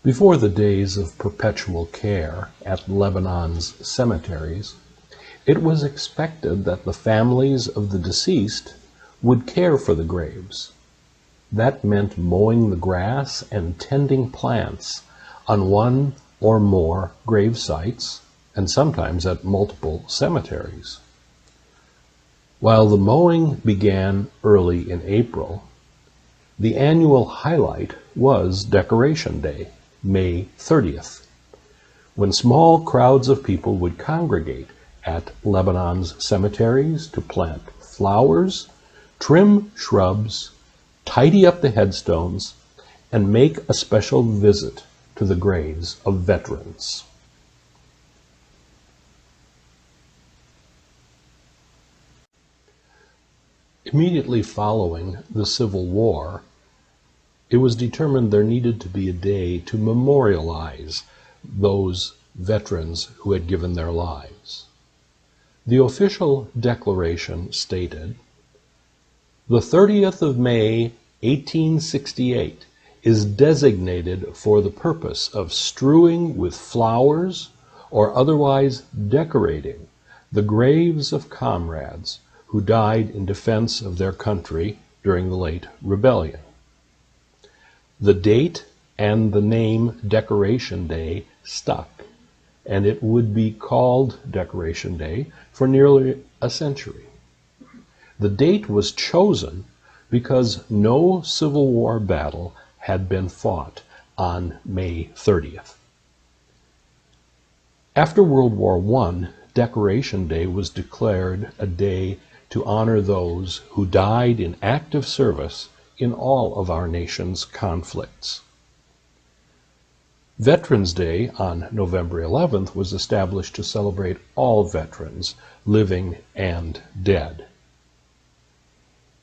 Before the days of perpetual care at Lebanon's cemeteries, it was expected that the families of the deceased would care for the graves. That meant mowing the grass and tending plants on one or more grave sites, and sometimes at multiple cemeteries. While the mowing began early in April, the annual highlight was Decoration Day, May 30th, when small crowds of people would congregate at Lebanon's cemeteries to plant flowers, trim shrubs, tidy up the headstones, and make a special visit to the graves of veterans. Immediately following the Civil War, it was determined there needed to be a day to memorialize those veterans who had given their lives. The official declaration stated, "The 30th of May, 1868, is designated for the purpose of strewing with flowers or otherwise decorating the graves of comrades who died in defense of their country during the late rebellion." The date and the name Decoration Day stuck, and it would be called Decoration Day for nearly a century. The date was chosen because no Civil War battle had been fought on May 30th. After World War I, Decoration Day was declared a day to honor those who died in active service in all of our nation's conflicts. Veterans Day on November 11th was established to celebrate all veterans, living and dead.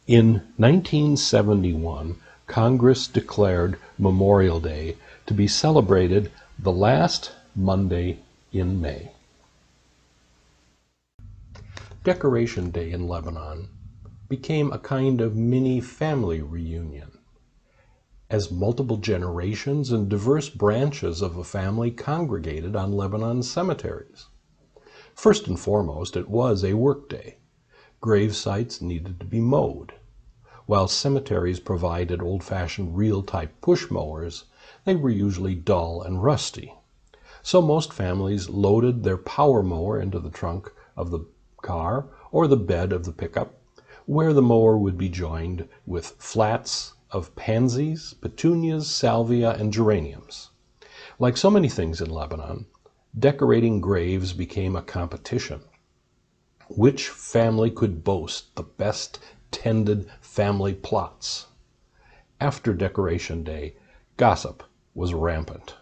In 1971, Congress declared Memorial Day to be celebrated the last Monday in May. Decoration Day in Lebanon became a kind of mini family reunion, as multiple generations and diverse branches of a family congregated on Lebanon's cemeteries. First and foremost, it was a work day. Grave sites needed to be mowed. While cemeteries provided old-fashioned reel-type push mowers, they were usually dull and rusty. So most families loaded their power mower into the trunk of the car or the bed of the pickup, where the mower would be joined with flats of pansies, petunias, salvia, and geraniums. Like so many things in Lebanon, decorating graves became a competition. Which family could boast the best tended family plots? After Decoration Day, gossip was rampant.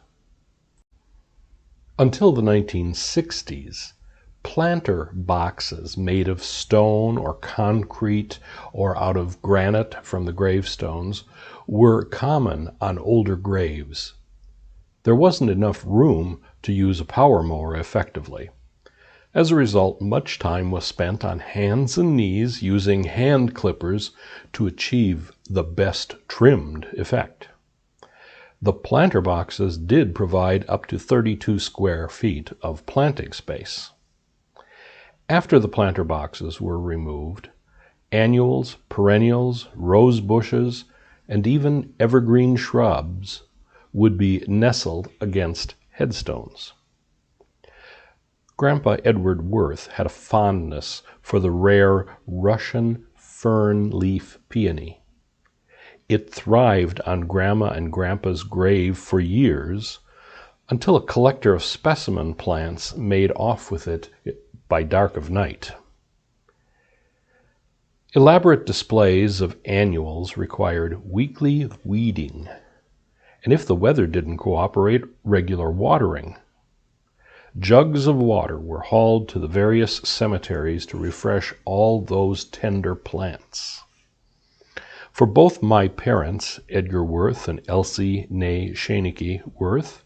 Until the 1960s, planter boxes made of stone or concrete or out of granite from the gravestones were common on older graves. There wasn't enough room to use a power mower effectively. As a result, much time was spent on hands and knees using hand clippers to achieve the best trimmed effect. The planter boxes did provide up to 32 square feet of planting space. After the planter boxes were removed, annuals, perennials, rose bushes, and even evergreen shrubs would be nestled against headstones. Grandpa Edward Werth had a fondness for the rare Russian fern leaf peony. It thrived on Grandma and Grandpa's grave for years, until a collector of specimen plants made off with it by dark of night. Elaborate displays of annuals required weekly weeding, and if the weather didn't cooperate, regular watering. Jugs of water were hauled to the various cemeteries to refresh all those tender plants. For both my parents, Edgar Werth and Elsie née Schoeneke Werth,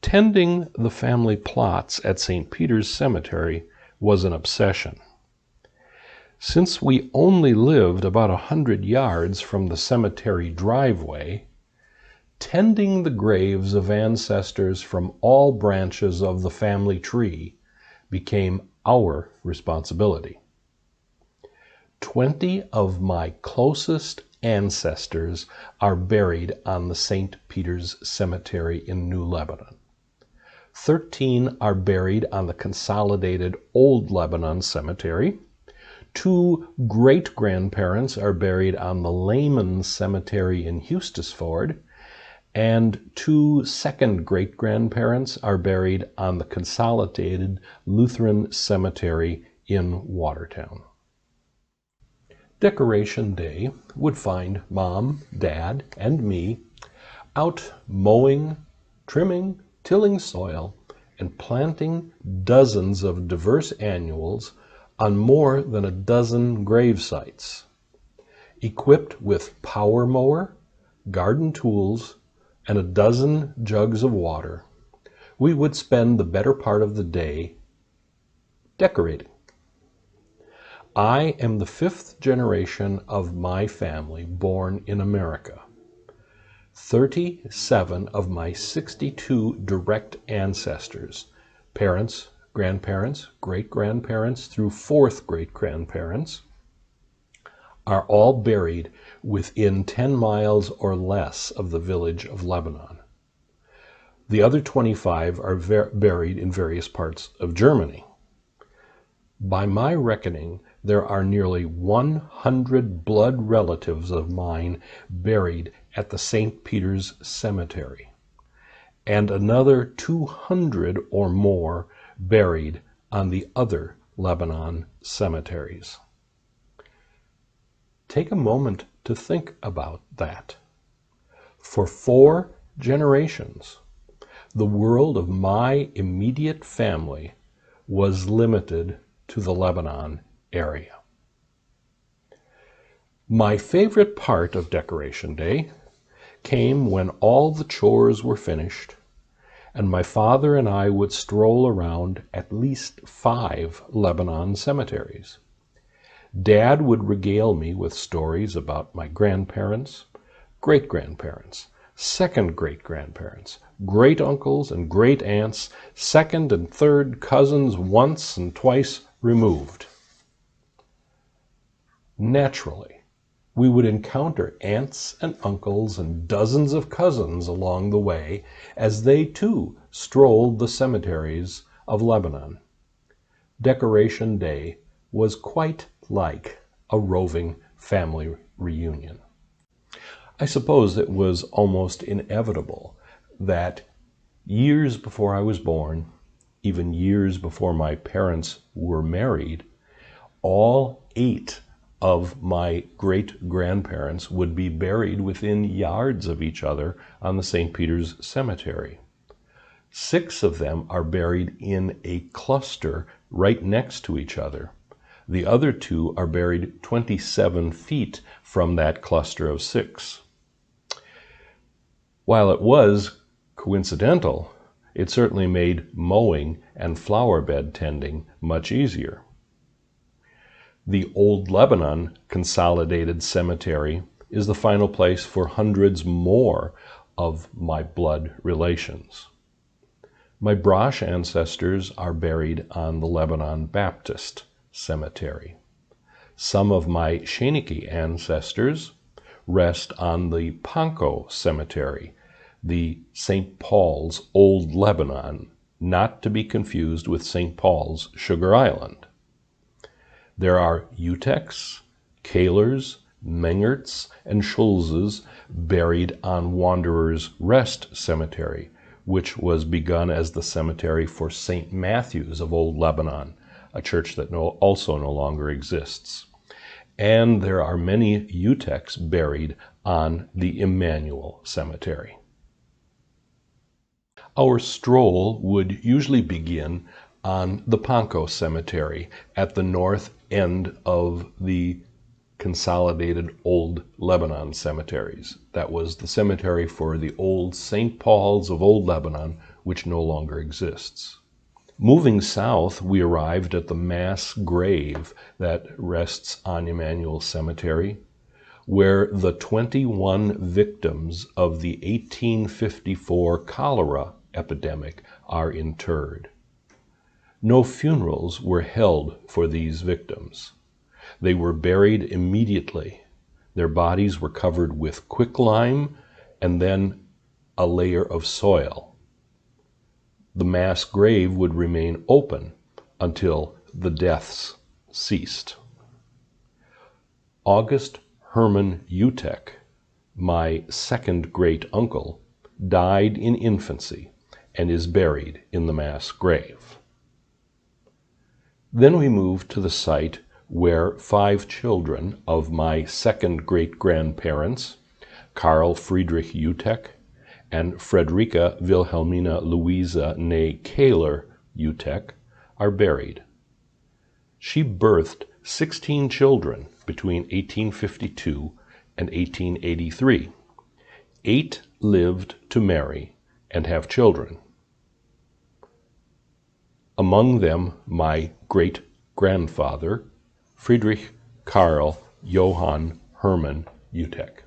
tending the family plots at St. Peter's Cemetery was an obsession. Since we only lived about 100 yards from the cemetery driveway, Tending the graves of ancestors from all branches of the family tree became our responsibility. 20 of my closest ancestors are buried on the St. Peter's Cemetery in New Lebanon. 13 are buried on the Consolidated Old Lebanon Cemetery. 2 great-grandparents are buried on the Lehman Cemetery in Hustisford, and 2 second great-grandparents are buried on the Consolidated Lutheran Cemetery in Watertown. Decoration Day would find Mom, Dad, and me out mowing, trimming, tilling soil, and planting dozens of diverse annuals on more than a dozen grave sites. Equipped with power mower, garden tools, and a dozen jugs of water, we would spend the better part of the day decorating. I am the 5th generation of my family born in America. 37 of my 62 direct ancestors, parents, grandparents, great-grandparents through 4th great-grandparents, are all buried within 10 miles or less of the village of Lebanon. The other 25 are buried in various parts of Germany. By my reckoning, there are nearly 100 blood relatives of mine buried at the St. Peter's Cemetery, and another 200 or more buried on the other Lebanon cemeteries. Take a moment to think about that. For 4 generations, the world of my immediate family was limited to the Lebanon area. My favorite part of Decoration Day came when all the chores were finished and my father and I would stroll around at least 5 Lebanon cemeteries. Dad would regale me with stories about my grandparents, great-grandparents, second great-grandparents, great-uncles and great-aunts, second and third cousins once and twice removed. Naturally, we would encounter aunts and uncles and dozens of cousins along the way as they too strolled the cemeteries of Lebanon. Decoration Day was quite like a roving family reunion. I suppose it was almost inevitable that years before I was born, even years before my parents were married, all 8 of my great-grandparents would be buried within yards of each other on the St. Peter's Cemetery. 6 of them are buried in a cluster right next to each other. The other 2 are buried 27 feet from that cluster of 6. While it was coincidental, it certainly made mowing and flower bed tending much easier. The Old Lebanon Consolidated Cemetery is the final place for hundreds more of my blood relations. My Brosh ancestors are buried on the Lebanon Baptist Cemetery. Some of my Sheniki ancestors rest on the Ponko Cemetery, the St. Paul's Old Lebanon, not to be confused with St. Paul's Sugar Island. There are Uteks, Kahlers, Mengerts, and Schulzes buried on Wanderers Rest Cemetery, which was begun as the cemetery for St. Matthew's of Old Lebanon, a church that also no longer exists. And there are many Uteks buried on the Emmanuel Cemetery. Our stroll would usually begin on the Ponko Cemetery at the north end of the Consolidated Old Lebanon Cemeteries. That was the cemetery for the old St. Paul's of Old Lebanon, which no longer exists. Moving south, we arrived at the mass grave that rests on Emmanuel Cemetery. where the 21 victims of the 1854 cholera epidemic are interred. No funerals were held for these victims. They were buried immediately. Their bodies were covered with quicklime and then a layer of soil. The mass grave would remain open until the deaths ceased. August Herman Utek, my second great uncle, died in infancy and is buried in the mass grave. Then we move to the site where 5 children of my second great-grandparents, Karl Friedrich Utek and Frederica Wilhelmina Louisa née Kahler Utek, are buried. She birthed 16 children between 1852 and 1883. 8 lived to marry and have children. Among them, my great-grandfather, Friedrich Karl Johann Hermann Utek.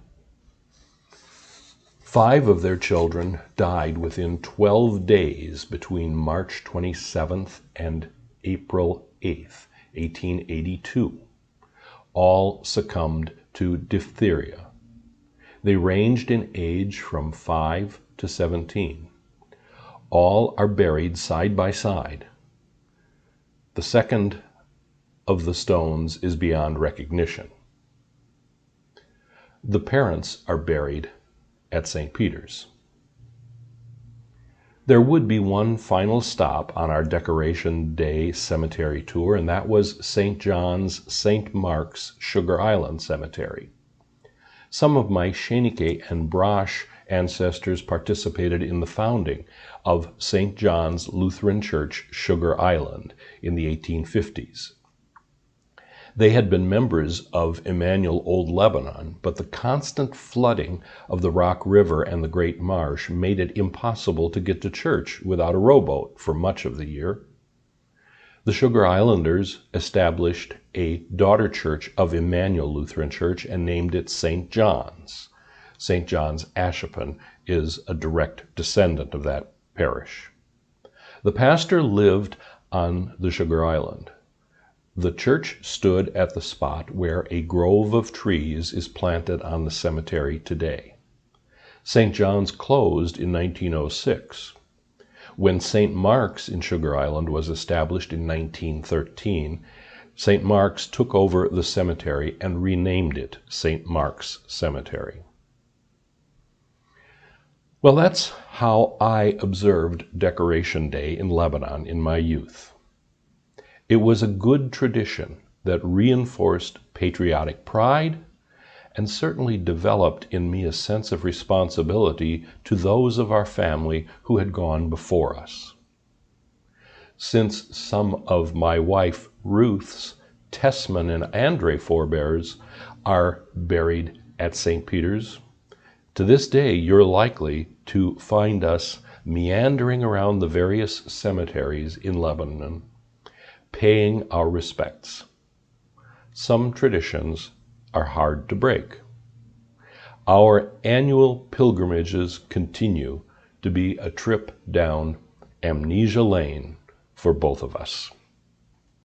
5 of their children died within 12 days between March 27th and April 8th, 1882. All succumbed to diphtheria. They ranged in age from 5 to 17. All are buried side by side. The second of the stones is beyond recognition. The parents are buried at St. Peter's. There would be one final stop on our Decoration Day cemetery tour, and that was St. John's St. Mark's Sugar Island Cemetery. Some of my Schenectady and Brosh ancestors participated in the founding of St. John's Lutheran Church, Sugar Island, in the 1850s. They had been members of Emmanuel Old Lebanon, but the constant flooding of the Rock River and the Great Marsh made it impossible to get to church without a rowboat for much of the year. The Sugar Islanders established a daughter church of Emmanuel Lutheran Church and named it St. John's. St. John's Ashippun is a direct descendant of that parish. The pastor lived on the Sugar Island. The church stood at the spot where a grove of trees is planted on the cemetery today. St. John's closed in 1906. When St. Mark's in Sugar Island was established in 1913, St. Mark's took over the cemetery and renamed it St. Mark's Cemetery. Well, that's how I observed Decoration Day in Lebanon in my youth. It was a good tradition that reinforced patriotic pride and certainly developed in me a sense of responsibility to those of our family who had gone before us. Since some of my wife Ruth's Tessman and Andre forebears are buried at St. Peter's, to this day you're likely to find us meandering around the various cemeteries in Lebanon, paying our respects. Some traditions are hard to break. Our annual pilgrimages continue to be a trip down amnesia lane for both of us.